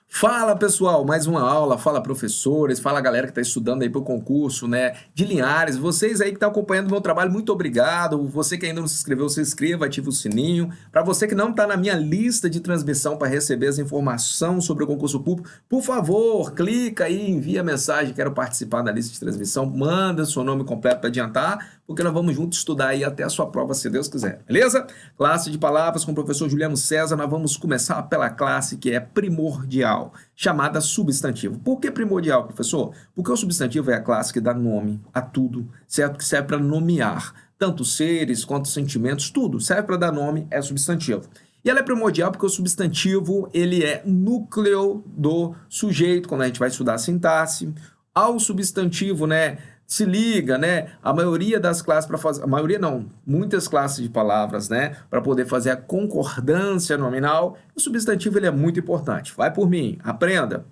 Fala pessoal, mais uma aula, fala professores, fala galera que está estudando aí para o concurso, né, de Linhares, vocês aí que estão acompanhando o meu trabalho, muito obrigado, você que ainda não se inscreveu, se inscreva, ative o sininho, para você que não está na minha lista de transmissão para receber as informações sobre o concurso público, por favor, clica aí, envia mensagem, quero participar da lista de transmissão, manda seu nome completo para adiantar, porque nós vamos juntos estudar aí até a sua prova, se Deus quiser, beleza? Classe de palavras com o professor Juliano César, nós vamos começar pela classe que é primordial, chamada substantivo. Por que primordial, professor? Porque o substantivo é a classe que dá nome a tudo, certo? Que serve para nomear tanto seres quanto sentimentos, tudo serve para dar nome, é substantivo. E ela é primordial porque o substantivo ele é núcleo do sujeito, quando a gente vai estudar a sintaxe. Ao substantivo, né, se liga, né, a maioria das classes para fazer, a maioria não, muitas classes de palavras, né, para poder fazer a concordância nominal, o substantivo ele é muito importante. Vai por mim, aprenda.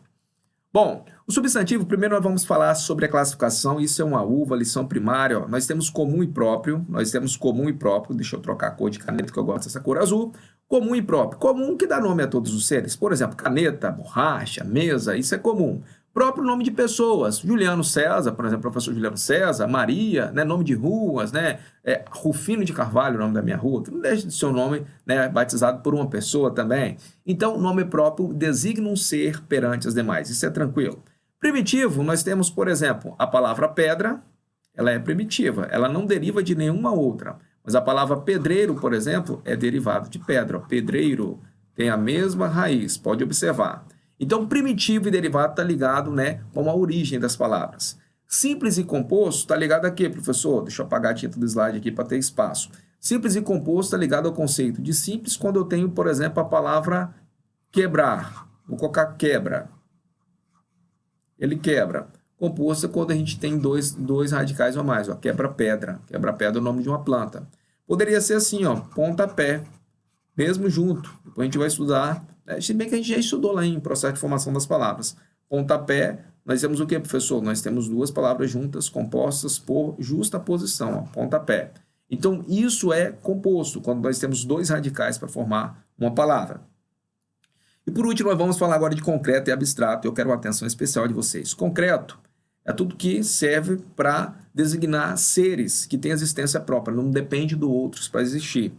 Bom, o substantivo, primeiro nós vamos falar sobre a classificação, isso é uma uva, lição primária, ó. Nós temos comum e próprio, deixa eu trocar a cor de caneta que eu gosto dessa cor azul, comum e próprio, comum que dá nome a todos os seres, por exemplo, caneta, borracha, mesa, isso é comum. Próprio nome de pessoas, Juliano César, por exemplo, professor Juliano César, Maria, né, nome de ruas, né, Rufino de Carvalho, o nome da minha rua, que não deixa de ser um nome, né, batizado por uma pessoa também. Então, o nome próprio designa um ser perante as demais, isso é tranquilo. Primitivo, nós temos, por exemplo, a palavra pedra, ela é primitiva, ela não deriva de nenhuma outra, mas a palavra pedreiro, por exemplo, é derivado de pedra, pedreiro, tem a mesma raiz, pode observar. Então, primitivo e derivado está ligado, né, com a origem das palavras. Simples e composto está ligado a quê, professor? Deixa eu apagar a tinta do slide aqui para ter espaço. Simples e composto está ligado ao conceito de simples quando eu tenho, por exemplo, a palavra quebrar. Vou colocar quebra. Ele quebra. Composto é quando a gente tem dois radicais ou mais. Ó, quebra-pedra. Quebra-pedra é o nome de uma planta. Poderia ser assim, ó, pontapé. Mesmo junto. Depois a gente vai estudar... Se bem que a gente já estudou lá em processo de formação das palavras. Pontapé, nós temos o que, professor? Nós temos duas palavras juntas, compostas por justa posição, ó, pontapé. Então, isso é composto, quando nós temos dois radicais para formar uma palavra. E por último, nós vamos falar agora de concreto e abstrato. Eu quero uma atenção especial de vocês. Concreto é tudo que serve para designar seres que têm existência própria, não depende do outros para existir.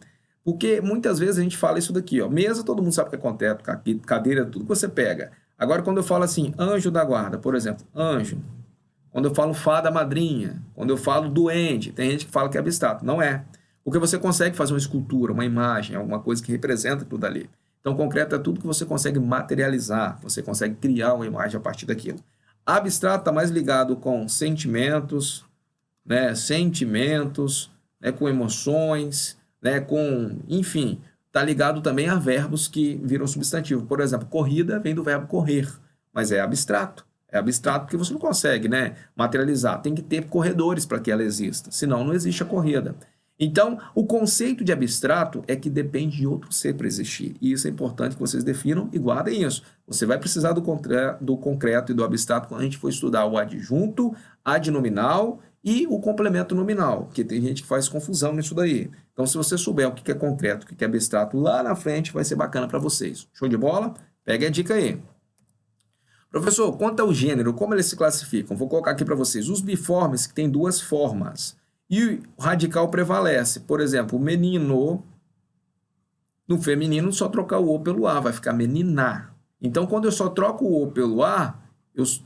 Porque muitas vezes a gente fala isso daqui, ó, mesa todo mundo sabe o que é concreto, cadeira, tudo que você pega. Agora quando eu falo assim, anjo da guarda, por exemplo, anjo, quando eu falo fada madrinha, quando eu falo duende, tem gente que fala que é abstrato, não é. Porque você consegue fazer uma escultura, uma imagem, alguma coisa que representa tudo ali. Então concreto é tudo que você consegue materializar, você consegue criar uma imagem a partir daquilo. Abstrato está mais ligado com sentimentos, né, com emoções, né, enfim, está ligado também a verbos que viram substantivo. Por exemplo, corrida vem do verbo correr, mas é abstrato. É abstrato porque você não consegue, né, materializar. Tem que ter corredores para que ela exista, senão não existe a corrida. Então, o conceito de abstrato é que depende de outro ser para existir. E isso é importante que vocês definam e guardem isso. Você vai precisar do concreto e do abstrato quando a gente for estudar o adjunto, adnominal e o complemento nominal, porque tem gente que faz confusão nisso daí. Então, se você souber o que é concreto, o que é abstrato, lá na frente vai ser bacana para vocês. Show de bola? Pegue a dica aí. Professor, quanto ao gênero, como eles se classificam? Vou colocar aqui para vocês. Os biformes que têm duas formas. E o radical prevalece. Por exemplo, menino, no feminino, só trocar o O pelo A, vai ficar menina. Então, quando eu só troco o O pelo A,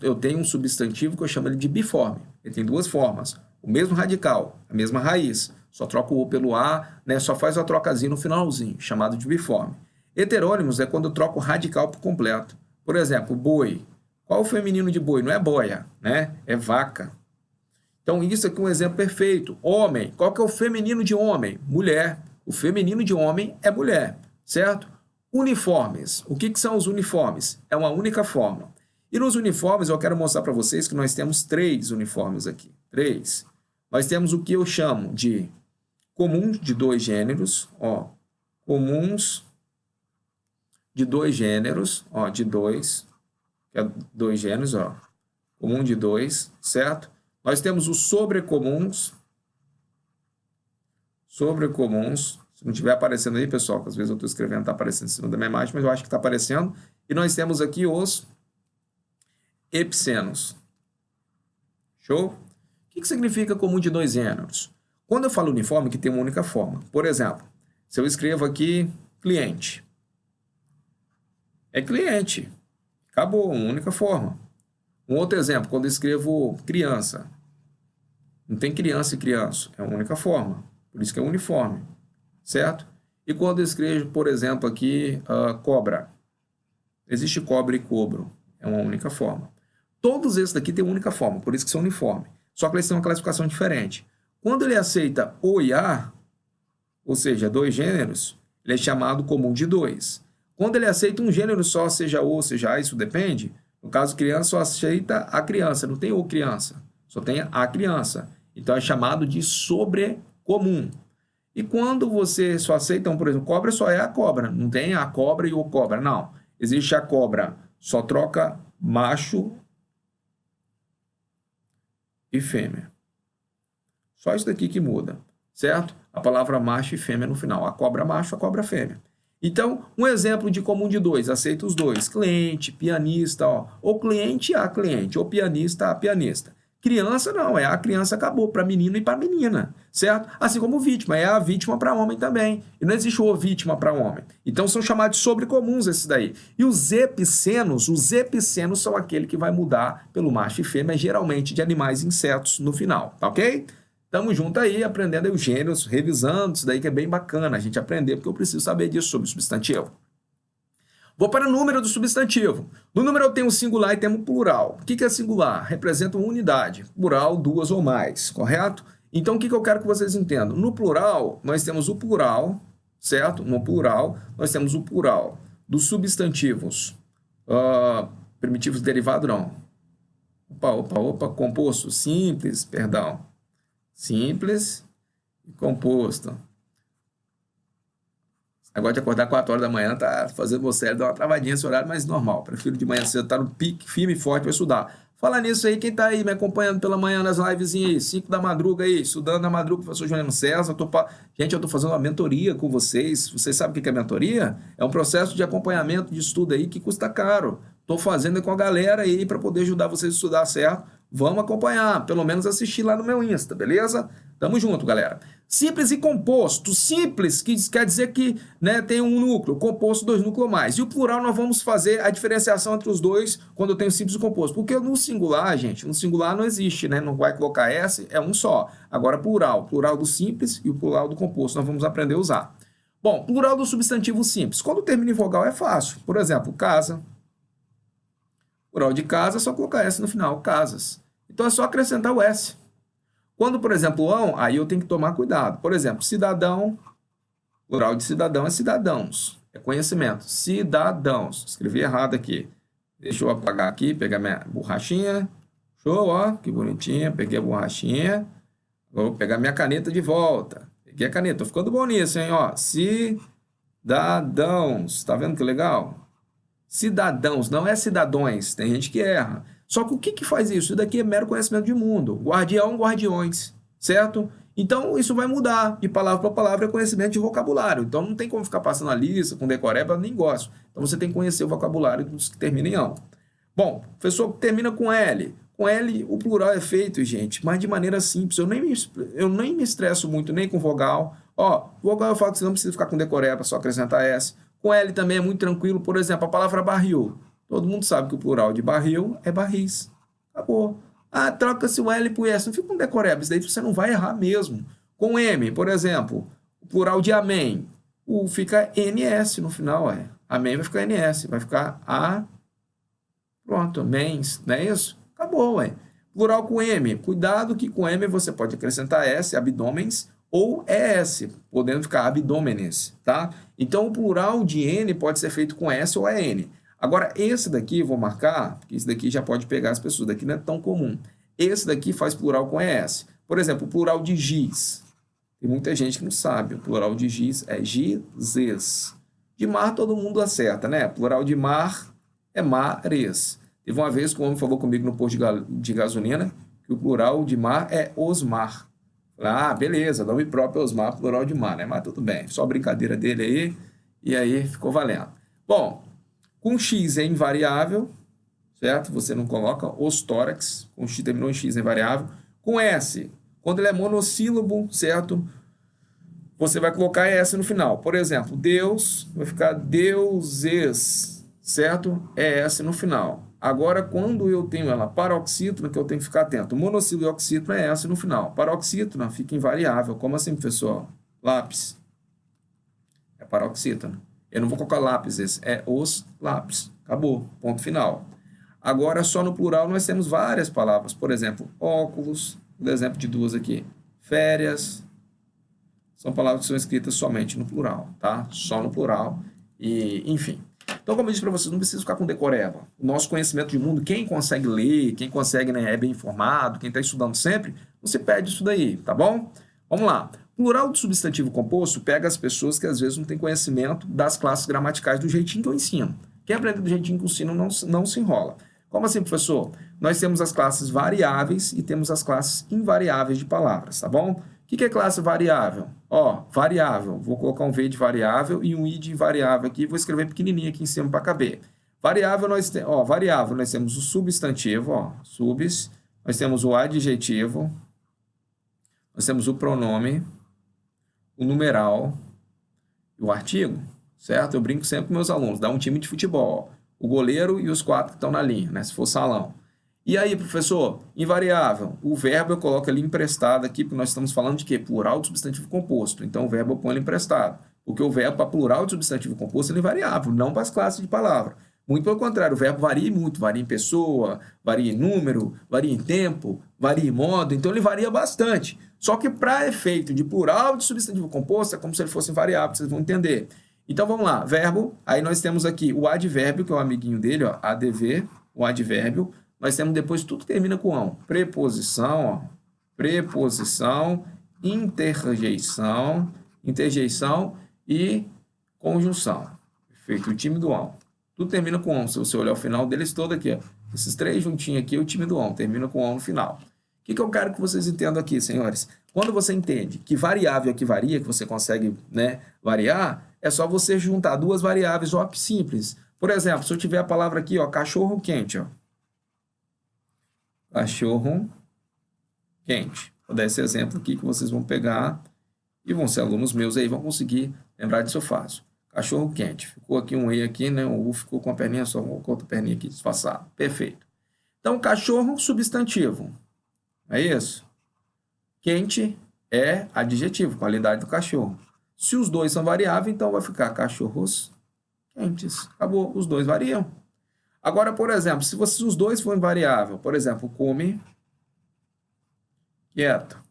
eu tenho um substantivo que eu chamo ele de biforme. Ele tem duas formas. O mesmo radical, a mesma raiz. Só troca o O pelo A, né? Só faz a trocazinha no finalzinho, chamado de biforme. Heterônimos é quando eu troco o radical por completo. Por exemplo, boi. Qual é o feminino de boi? Não é boia, né? É vaca. Então, isso aqui é um exemplo perfeito. Homem. Qual que é o feminino de homem? Mulher. O feminino de homem é mulher, certo? Uniformes. O que são os uniformes? É uma única forma. E nos uniformes, eu quero mostrar para vocês que nós temos 3 uniformes aqui. 3. Nós temos o que eu chamo de comuns de 2 gêneros, ó. Comuns de 2 gêneros, ó, de 2, que é 2 gêneros, ó. Comum de 2, certo? Nós temos os sobrecomuns. Sobrecomuns. Se não estiver aparecendo aí, pessoal, que às vezes eu estou escrevendo, está aparecendo em cima da minha imagem, mas eu acho que está aparecendo. E nós temos aqui os epicenos. Show? O que significa comum de dois gêneros? Quando eu falo uniforme, que tem uma única forma. Por exemplo, se eu escrevo aqui cliente, é cliente. Acabou, uma única forma. Um outro exemplo, quando eu escrevo criança, não tem criança e criança, é uma única forma. Por isso que é uniforme, certo? E quando eu escrevo, por exemplo, aqui, cobra, existe cobra e cobro, é uma única forma. Todos esses daqui têm uma única forma, por isso que são uniformes. Só que eles têm uma classificação diferente. Quando ele aceita o e a, ou seja, dois gêneros, ele é chamado comum de dois. Quando ele aceita um gênero só, seja o, seja a, isso depende. No caso, criança só aceita a criança, não tem o criança, só tem a criança. Então, é chamado de sobrecomum. E quando você só aceita, por exemplo, cobra só é a cobra, não tem a cobra e o cobra, não. Existe a cobra, só troca macho e fêmea. Só isso daqui que muda, certo? A palavra macho e fêmea no final. A cobra macho, a cobra fêmea. Então, um exemplo de comum de dois, aceita os dois. Cliente, pianista, ó. Ou cliente a cliente, ou pianista a pianista. Criança não, é a criança acabou, para menino e para menina, certo? Assim como vítima, é a vítima para homem também. E não existe o vítima para homem. Então, são chamados de sobrecomuns esses daí. E os epicenos são aquele que vai mudar pelo macho e fêmea, geralmente de animais e insetos no final, tá ok? Tamo junto aí, aprendendo aí os gêneros, revisando isso daí que é bem bacana a gente aprender, porque eu preciso saber disso sobre o substantivo. Vou para o número do substantivo. No número eu tenho singular e tenho plural. O que é singular? Representa uma unidade. Plural, duas ou mais, correto? Então, o que eu quero que vocês entendam? No plural, nós temos o plural, certo? No plural, nós temos o plural dos substantivos. Primitivos derivados, não. Composto, simples, perdão. Simples e composto. Agora de acordar 4 horas da manhã, tá fazendo você dar uma travadinha esse horário, mas normal. Prefiro de manhã cedo, tá no pique, firme e forte para estudar. Falar nisso aí, quem tá aí me acompanhando pela manhã nas livezinhas aí, 5 da madruga aí, estudando na madruga, professor Juliano César. Gente, eu tô fazendo uma mentoria com vocês. Vocês sabem o que é mentoria? É um processo de acompanhamento de estudo aí que custa caro. Tô fazendo com a galera aí para poder ajudar vocês a estudar certo. Vamos acompanhar, pelo menos assistir lá no meu Insta, beleza? Tamo junto, galera. Simples e composto. Simples, que quer dizer que, né, tem um núcleo, composto, 2 núcleos ou mais. E o plural nós vamos fazer a diferenciação entre os dois quando eu tenho simples e composto. Porque no singular, gente, no singular não existe, né? Não vai colocar S, é um só. Agora, plural do simples e o plural do composto, nós vamos aprender a usar. Bom, plural do substantivo simples. Quando termina em vogal é fácil. Por exemplo, casa. Plural de casa é só colocar S no final, casas. Então é só acrescentar o S. Quando, por exemplo, aí eu tenho que tomar cuidado. Por exemplo, cidadão, plural de cidadão é cidadãos. É conhecimento. Cidadãos. Escrevi errado aqui. Deixa eu apagar aqui, pegar minha borrachinha. Show, ó, que bonitinha. Peguei a borrachinha. Vou pegar minha caneta de volta. Peguei a caneta. Tô ficando bom nisso, hein, ó. Cidadãos. Tá vendo que legal? Cidadãos, não é cidadões. Tem gente que erra. Só que o que faz isso? Isso daqui é mero conhecimento de mundo. Guardião, guardiões, certo? Então, isso vai mudar. De palavra para palavra é conhecimento de vocabulário. Então, não tem como ficar passando a lista com decoreba, nem gosto. Então, você tem que conhecer o vocabulário dos que terminam em ão. Bom, professor, termina com L. Com L, o plural é feito, gente, mas de maneira simples. Eu nem me estresso muito, nem com vogal. Ó, vogal eu falo que você não precisa ficar com decoreba, só acrescentar S. Com L também é muito tranquilo. Por exemplo, a palavra barril. Todo mundo sabe que o plural de barril é barris. Acabou. Ah, troca-se o L por S. Não fica com decoreba. Isso daí você não vai errar mesmo. Com M, por exemplo, o plural de amém. Fica NS no final. Amém vai ficar NS. Vai ficar A. Pronto, amens. Não é isso? Acabou. Plural com M. Cuidado que com M você pode acrescentar S, abdômenes, ou ES, podendo ficar abdômenes, tá? Então, o plural de N pode ser feito com S ou EN. Agora, esse daqui, vou marcar, porque esse daqui já pode pegar as pessoas, daqui não é tão comum. Esse daqui faz plural com ES. Por exemplo, o plural de giz. Tem muita gente que não sabe. O plural de giz é gizes. De mar todo mundo acerta, né? Plural de mar é mares. Teve uma vez que um homem falou comigo no posto de gasolina que o plural de mar é osmar. Ah, beleza, nome próprio é Osmar, plural de mar, né? Mas tudo bem, só brincadeira dele aí, e aí ficou valendo. Bom, Com X é invariável, certo? Você não coloca os tórax, com X terminou em X é invariável. Com S, quando ele é monossílabo, certo? Você vai colocar S no final. Por exemplo, Deus, vai ficar deuses, certo? É S no final. Agora, quando eu tenho ela paroxítona, que eu tenho que ficar atento. Monossílabo e oxítona é S no final. Paroxítona fica invariável. Como assim, pessoal? Lápis. É paroxítona. Eu não vou colocar lápis, é os lápis. Acabou. Ponto final. Agora, só no plural, nós temos várias palavras. Por exemplo, óculos. Vou dar exemplo de duas aqui. Férias. São palavras que são escritas somente no plural, tá? Só no plural. E, enfim. Então, como eu disse para vocês, não precisa ficar com decoreba. O nosso conhecimento de mundo, quem consegue ler, quem consegue, né, é bem informado, quem está estudando sempre, não se perde isso daí, tá bom? Vamos lá. Plural de substantivo composto pega as pessoas que às vezes não têm conhecimento das classes gramaticais do jeitinho que eu ensino. Quem aprende do jeitinho que eu ensino não se enrola. Como assim, professor? Nós temos as classes variáveis e temos as classes invariáveis de palavras, tá bom? O que é classe variável? Ó, variável. Vou colocar um V de variável e um I de invariável aqui. Vou escrever pequenininho aqui em cima para caber. Variável, variável, nós temos o substantivo, ó, subs. Nós temos o adjetivo. Nós temos o pronome, o numeral e o artigo, certo? Eu brinco sempre com meus alunos. Dá um time de futebol, ó, o goleiro e os 4 que estão na linha, né? Se for salão. E aí, professor, invariável, o verbo eu coloco ali emprestado aqui, porque nós estamos falando de quê? Plural de substantivo composto. Então, o verbo eu ponho ele emprestado. Porque o verbo para plural de substantivo composto ele é invariável, não para as classes de palavra. Muito pelo contrário, o verbo varia muito, varia em pessoa, varia em número, varia em tempo, varia em modo, então ele varia bastante. Só que para efeito de plural de substantivo composto é como se ele fosse invariável, vocês vão entender. Então, vamos lá, verbo, aí nós temos aqui o advérbio, que é o amiguinho dele, ó, adv, o advérbio. Nós temos depois tudo que termina com ão. Preposição, ó. Preposição, interjeição e conjunção. Perfeito, o time do ão. Tudo termina com ão. Se você olhar o final deles todo aqui, ó. Esses 3 juntinhos aqui é o time do ão. Termina com ão no final. O que eu quero que vocês entendam aqui, senhores? Quando você entende que variável é que varia, que você consegue, né, variar, é só você juntar duas variáveis, ó, simples. Por exemplo, se eu tiver a palavra aqui, ó, cachorro quente, ó. Cachorro quente. Vou dar esse exemplo aqui que vocês vão pegar e vão ser alunos meus aí, vão conseguir lembrar disso fácil. Cachorro quente. Ficou aqui um E aqui, né? O U ficou com a perninha só, com outra perninha aqui disfarçada. Perfeito. Então, cachorro, substantivo. É isso? Quente é adjetivo, qualidade do cachorro. Se os dois são variáveis, então vai ficar cachorros quentes. Acabou, os dois variam. Agora, por exemplo, se os dois forem variável, por exemplo, come quieto.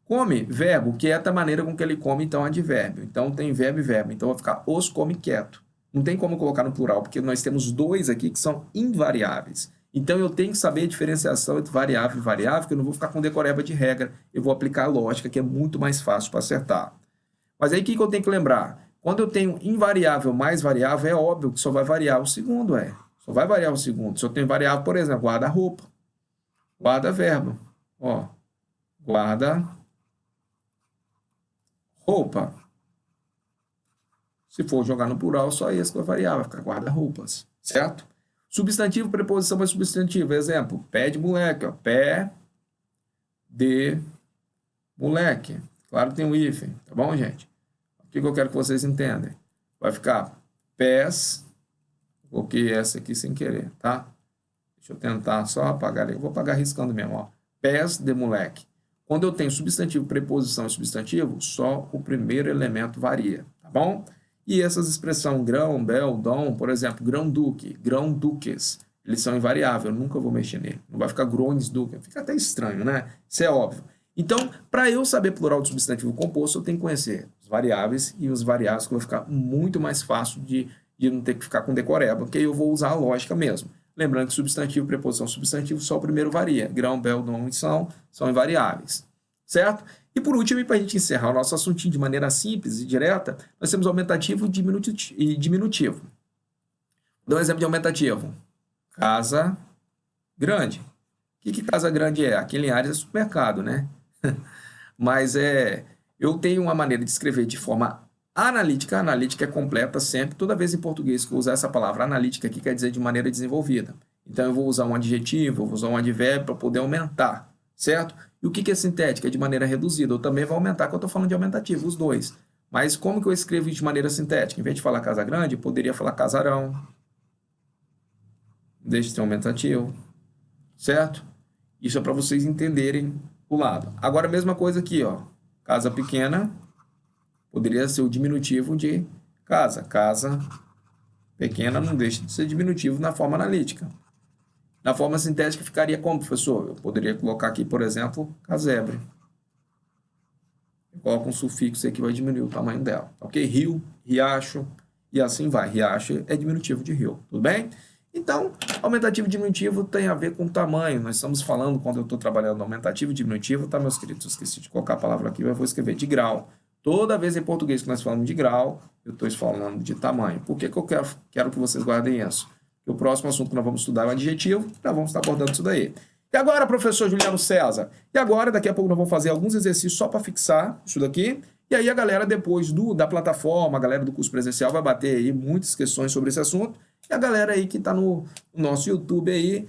Come, verbo, quieto é a maneira com que ele come, então advérbio. Então tem verbo e verbo, então vai ficar os come quieto. Não tem como colocar no plural, porque nós temos dois aqui que são invariáveis. Então eu tenho que saber a diferenciação entre variável e variável, porque eu não vou ficar com decoreba de regra, eu vou aplicar a lógica, que é muito mais fácil para acertar. Mas aí o que eu tenho que lembrar? Quando eu tenho invariável mais variável, é óbvio que só vai variar o segundo, Só vai variar o segundo. Se eu tenho variável, por exemplo, guarda-roupa. Guarda-verbo. Ó, guarda-roupa. Se for jogar no plural, só esse que vai variar, vai ficar guarda-roupas, certo? Substantivo, preposição mais substantivo. Exemplo, pé de moleque, ó. Pé de moleque. Claro que tem um hífen, tá bom, gente? O que eu quero que vocês entendam? Vai ficar pés, coloquei essa aqui sem querer, tá? Deixa eu tentar só apagar ali. Eu vou apagar riscando mesmo, ó. Pés de moleque. Quando eu tenho substantivo, preposição e substantivo, só o primeiro elemento varia, tá bom? E essas expressões grão, bel, dom, por exemplo, grão-duque, grão-duques, eles são invariáveis, eu nunca vou mexer nele. Não vai ficar grões-duque, fica até estranho, né? Isso é óbvio. Então, para eu saber plural de substantivo composto, eu tenho que conhecer os variáveis e os variáveis, que vai ficar muito mais fácil de não ter que ficar com decoreba, porque aí eu vou usar a lógica mesmo. Lembrando que substantivo, preposição, substantivo, só o primeiro varia. Grão, bel, dom e são invariáveis, certo? E por último, para a gente encerrar o nosso assuntinho de maneira simples e direta, nós temos aumentativo e diminutivo. Vou dar um exemplo de aumentativo. Casa grande. O que casa grande é? Aqui em Linhares é supermercado, né? Mas eu tenho uma maneira de escrever de forma A analítica é completa sempre, toda vez em português que eu usar essa palavra analítica aqui quer dizer de maneira desenvolvida. Então eu vou usar um adjetivo, eu vou usar um advérbio para poder aumentar, certo? E o que é sintética? É de maneira reduzida. Eu também vou aumentar, que eu estou falando de aumentativo, os dois. Mas como que eu escrevo de maneira sintética? Em vez de falar casa grande, eu poderia falar casarão. Deixa de ser aumentativo, certo? Isso é para vocês entenderem o lado. Agora a mesma coisa aqui, ó. Casa pequena poderia ser o diminutivo de casa. Casa pequena não deixa de ser diminutivo na forma analítica. Na forma sintética ficaria como, professor? Eu poderia colocar aqui, por exemplo, casebre. Eu coloco um sufixo aqui que vai diminuir o tamanho dela. Ok? Rio, riacho e assim vai. Riacho é diminutivo de rio. Tudo bem? Então, aumentativo e diminutivo tem a ver com tamanho. Nós estamos falando, quando eu estou trabalhando aumentativo e diminutivo, tá, meus queridos? Eu esqueci de colocar a palavra aqui, eu vou escrever de grau. Toda vez em português que nós falamos de grau, eu estou falando de tamanho. Por que que eu quero que vocês guardem isso? Porque o próximo assunto que nós vamos estudar é o adjetivo, nós vamos estar abordando isso daí. E agora, professor Juliano César? E agora, daqui a pouco, nós vamos fazer alguns exercícios só para fixar isso daqui. E aí a galera, depois da plataforma, a galera do curso presencial vai bater aí muitas questões sobre esse assunto. E a galera aí que está no nosso YouTube aí,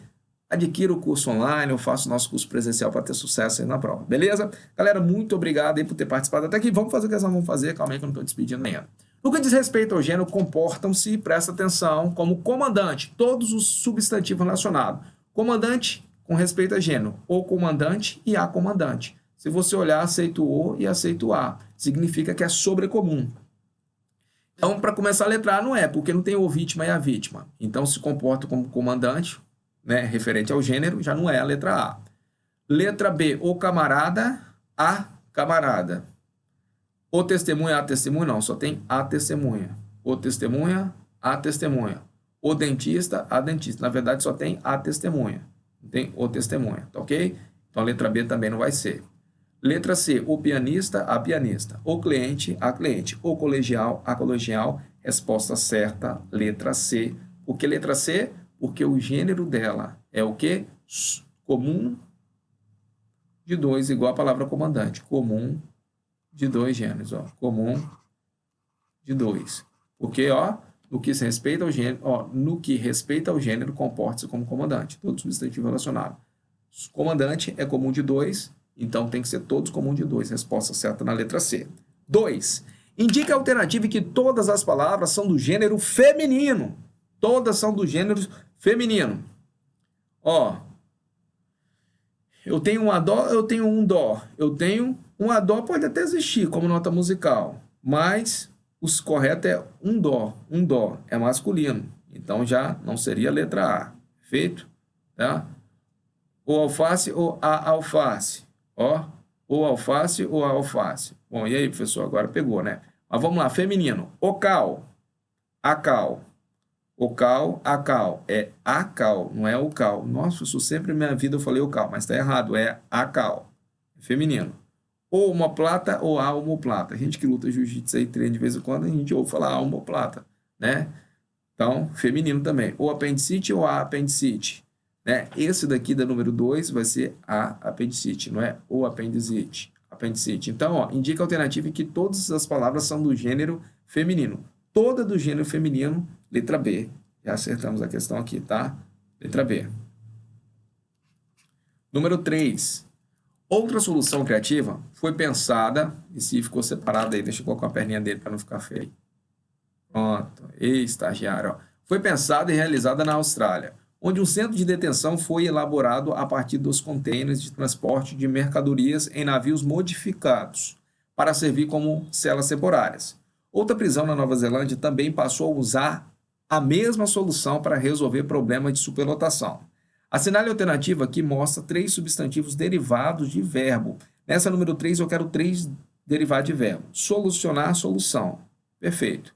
adquira o curso online, eu faço o nosso curso presencial para ter sucesso aí na prova, beleza? Galera, muito obrigado aí por ter participado até aqui. Vamos fazer o que nós vamos fazer, calma aí que eu não estou despedindo ainda. No que diz respeito ao gênero, comportam-se, presta atenção, como comandante, todos os substantivos relacionados. Comandante com respeito a gênero, o comandante e a comandante. Se você olhar, aceito o e aceito a. Significa que é sobrecomum. Então, para começar a letra A não é, porque não tem o vítima e a vítima. Então, se comporta como comandante, né, referente ao gênero, já não é a letra A. Letra B, o camarada, a camarada. O testemunha, a testemunha, não, só tem a testemunha. O testemunha, a testemunha. O dentista, a dentista. Na verdade, só tem a testemunha. Não tem o testemunha, tá ok? Então, a letra B também não vai ser. Letra C, o pianista, a pianista. O cliente, a cliente. O colegial, a colegial. Resposta certa, letra C. Por que letra C? Porque o gênero dela é o quê? Comum de dois, igual a palavra comandante. Comum de dois gêneros, ó. Comum de dois. Porque, ó, no que se respeita ao gênero, ó, no que respeita ao gênero, comporta-se como comandante. Todo substantivo relacionado. Comandante é comum de dois, então tem que ser todos comum de dois. Resposta certa na letra C. 2. Indica a alternativa em que todas as palavras são do gênero feminino. Todas são do gênero feminino. Ó, eu tenho uma dó, eu tenho um dó. Eu tenho uma dó, pode até existir como nota musical, mas o correto é um dó. Um dó é masculino, então já não seria a letra A. Feito? Tá? O alface ou a alface. Ó, o alface ou a alface. Bom, e aí, professor? Agora pegou, né? Mas vamos lá, feminino. O cal, a cal. O cal, a cal. É a cal, não é o cal. Nossa, isso sempre na minha vida eu falei o cal, mas está errado, é a cal. Feminino. Ou omoplata ou a omoplata. A gente que luta jiu-jitsu aí, treina de vez em quando, a gente ouve falar a omoplata, né? Então, feminino também. Ou apendicite ou a apendicite. Né? Esse daqui da número 2 vai ser a apendicite, não é o apendicite. Apendicite. Então, ó, indica a alternativa em que todas as palavras são do gênero feminino. Toda do gênero feminino, letra B. Já acertamos a questão aqui, tá? Letra B. Número 3. Outra solução criativa foi pensada, e se ficou separado aí, deixa eu colocar a perninha dele para não ficar feio. Pronto. Ei, estagiário, ó. Foi pensada e realizada na Austrália, onde um centro de detenção foi elaborado a partir dos contêineres de transporte de mercadorias em navios modificados para servir como celas temporárias. Outra prisão na Nova Zelândia também passou a usar a mesma solução para resolver problemas de superlotação. Assinale a alternativa que mostra 3 substantivos derivados de verbo. Nessa número 3 eu quero 3 derivados de verbo. Solucionar, solução. Perfeito.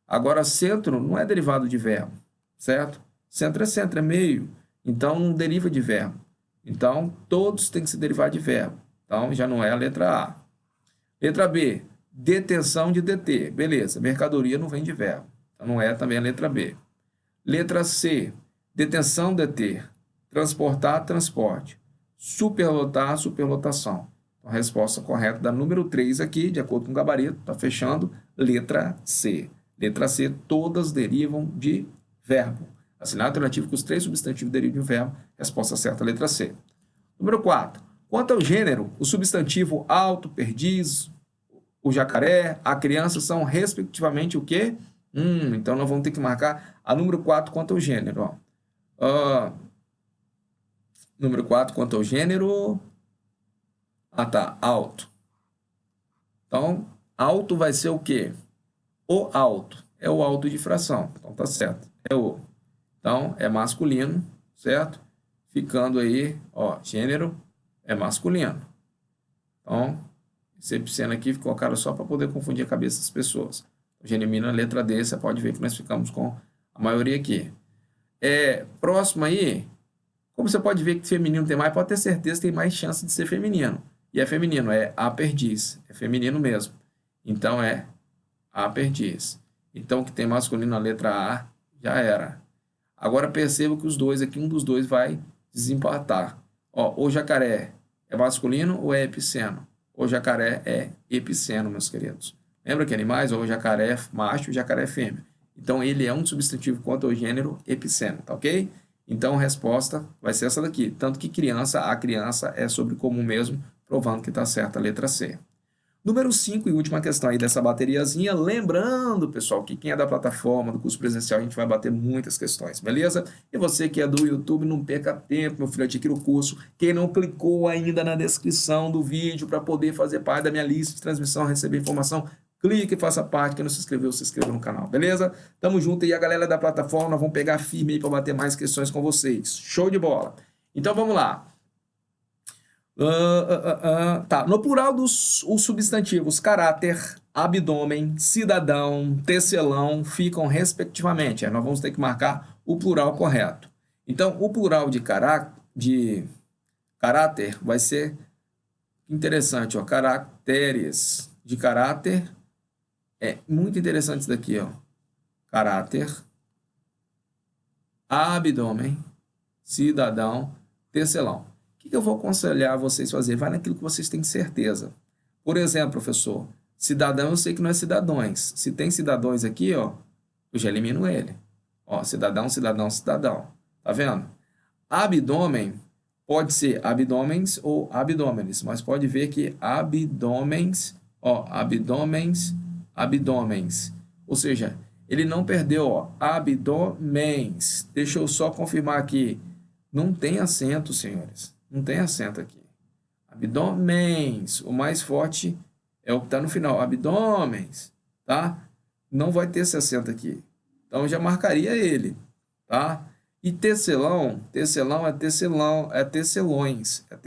Agora, centro não é derivado de verbo, certo? Centro, é meio, então não deriva de verbo. Então, todos têm que se derivar de verbo. Então, já não é a letra A. Letra B, detenção de deter. Beleza, mercadoria não vem de verbo. Então, não é também a letra B. Letra C, detenção, deter. Transportar, transporte. Superlotar, superlotação. A resposta correta da número 3 aqui, de acordo com o gabarito, está fechando, letra C. Letra C, todas derivam de verbo. Assinado alternativo que os 3 substantivos derivam de verbo. Resposta certa, letra C. Número 4. Quanto ao gênero, o substantivo alto, perdiz, o jacaré, a criança são respectivamente o quê? Então nós vamos ter que marcar a número 4 quanto ao gênero. Número 4 quanto ao gênero. Tá, alto. Então, alto vai ser o quê? O alto. É o alto de fração. Então, tá certo. É o. Então, é masculino, certo? Ficando aí, gênero é masculino. Então, esse epiceno aqui ficou colocaram só para poder confundir a cabeça das pessoas. Já elimina a letra D, você pode ver que nós ficamos com a maioria aqui. Próximo aí, como você pode ver que feminino tem mais, pode ter certeza que tem mais chance de ser feminino. E é feminino, é a perdiz. É feminino mesmo. Então, é a perdiz. Então, que tem masculino na letra A, já era. Agora, perceba que os dois aqui, um dos dois vai desempatar. O jacaré é masculino ou é epiceno? O jacaré é epiceno, meus queridos. Lembra que animais? O jacaré é macho, o jacaré é fêmea. Então, ele é um substantivo quanto ao gênero epiceno, tá ok? Então, a resposta vai ser essa daqui. Tanto que a criança é sobre comum mesmo, provando que está certa a letra C. Número 5 e última questão aí dessa bateriazinha. Lembrando, pessoal, que quem é da plataforma do curso presencial, a gente vai bater muitas questões, beleza? E você que é do YouTube, não perca tempo, meu filho, adquira o curso. Quem não clicou ainda na descrição do vídeo para poder fazer parte da minha lista de transmissão, receber informação, clique e faça parte. Quem não se inscreveu, se inscreva no canal, beleza? Tamo junto aí, a galera da plataforma, nós vamos pegar firme aí para bater mais questões com vocês. Show de bola! Então, vamos lá. Tá, no plural dos os substantivos caráter, abdômen, cidadão, tecelão ficam respectivamente. Nós vamos ter que marcar o plural correto. Então, o plural de caráter vai ser interessante, caracteres de caráter. É muito interessante isso daqui, caráter, abdômen, cidadão, tecelão. O que eu vou aconselhar vocês a fazer? Vai naquilo que vocês têm certeza. Por exemplo, professor, cidadão eu sei que não é cidadãos. Se tem cidadãos aqui, eu já elimino ele. Cidadão, cidadão, cidadão. Tá vendo? Abdômen pode ser abdômenes ou abdômenes, mas pode ver que abdômenes, abdômenes. Ou seja, ele não perdeu, abdômenes. Deixa eu só confirmar aqui. Não tem acento, senhores. Não tem acento aqui. Abdômenes. O mais forte é o que está no final. Abdômenes. Tá? Não vai ter esse acento aqui. Então, eu já marcaria ele. Tá? E tecelão. Tecelão é tecelão. É tecelões. É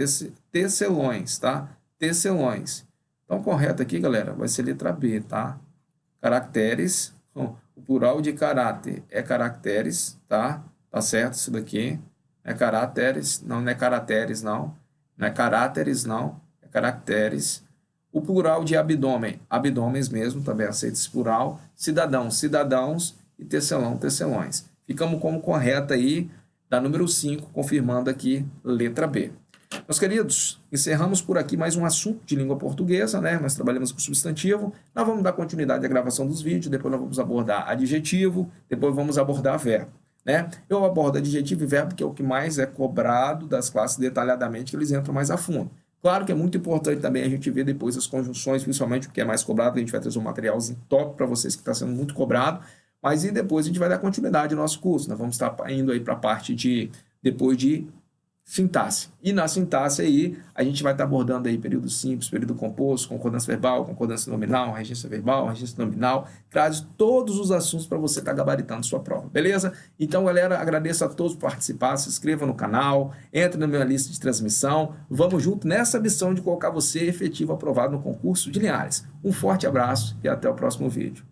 tecelões. Tá? Tecelões. Então, correto aqui, galera, vai ser letra B. Tá? Caracteres. O plural de caráter é caracteres. Tá? Tá certo isso daqui. É caracteres, não é caracteres, não. Não é caráteres, não. É caracteres. O plural de abdômen, abdômenes mesmo, também aceita esse plural. Cidadão, cidadãos e tecelão, tecelões. Ficamos como correta aí, da número 5, confirmando aqui, letra B. Meus queridos, encerramos por aqui mais um assunto de língua portuguesa, né? Nós trabalhamos com substantivo. Nós vamos dar continuidade à gravação dos vídeos, depois nós vamos abordar adjetivo, depois vamos abordar verbo. Né? Eu abordo adjetivo e verbo, que é o que mais é cobrado das classes detalhadamente, que eles entram mais a fundo. Claro que é muito importante também a gente ver depois as conjunções, principalmente o que é mais cobrado, a gente vai trazer um materialzinho top para vocês que está sendo muito cobrado, mas e depois a gente vai dar continuidade ao nosso curso. Nós vamos estar indo aí para a parte depois de sintaxe. E na sintaxe aí, a gente vai estar abordando aí período simples, período composto, concordância verbal, concordância nominal, regência verbal, regência nominal, traz todos os assuntos para você estar gabaritando sua prova, beleza? Então, galera, agradeço a todos por participar, se inscreva no canal, entre na minha lista de transmissão, vamos junto nessa missão de colocar você efetivo aprovado no concurso de Linhares. Um forte abraço e até o próximo vídeo.